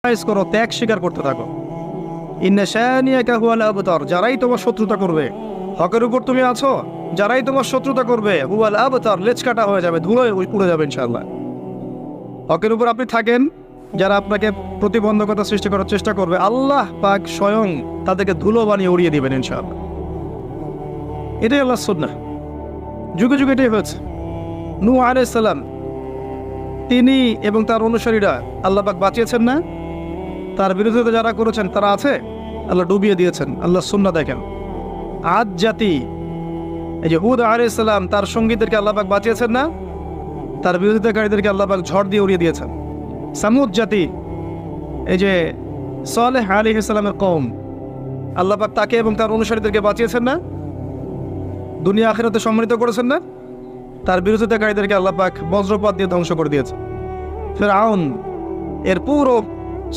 করো, ত্যাগ স্বীকার করতে থাকো। ইন্না শানিয়াকা হুয়াল আবতার, যারাই তোমার শত্রুতা করবে, হকের উপর তুমি আছো, যারাই তোমার শত্রুতা করবে হুয়াল আবতার, লেজ কাটা হয়ে যাবে, ধুলোয় উড়ে যাবে ইনশাআল্লাহ। হকের উপর আপনি থাকেন, যারা আপনাকে প্রতিবন্ধকতা সৃষ্টি করার চেষ্টা করবে, আল্লাহ পাক স্বয়ং তাদেরকে ধুলো বানিয়ে উড়িয়ে দিবেন ইনশাআল্লাহ। এটাই আল্লাহর সুন্নাহ, যুগে যুগে এটাই হয়েছে। নূহ আলাইহিস সালাম, তিনি এবং তার অনুসারীরা আল্লাহ পাক বাঁচিয়েছেন না? তার বিরোধিতা যারা করেছেন তারা আছে, আল্লাহ ডুবিয়ে দিয়েছেন। আল্লাহ সুন্নাহ দেখেন। আদ জাতি, এই যে হুদ আলাইহিস সালাম, তার সঙ্গীদেরকে আল্লাহ পাক বাঁচিয়েছেন না? তার বিরোধিতাকারীদেরকে আল্লাহ পাক ঝড় দিয়ে উড়িয়ে দিয়েছেন। সামুদ জাতি, এই যে সালেহ আলাইহিস সালামের কওম, আল্লাহ পাক তাকে এবং তার অনুসারীদেরকে বাঁচিয়েছেন না? দুনিয়া আখিরাতে সম্মানিত করেছেন না? তার বিরোধিতাকারীদেরকে আল্লাহ পাক বজ্রপাত দিয়ে ধ্বংস করে দিয়েছে। ফিরআউন, এর পুরো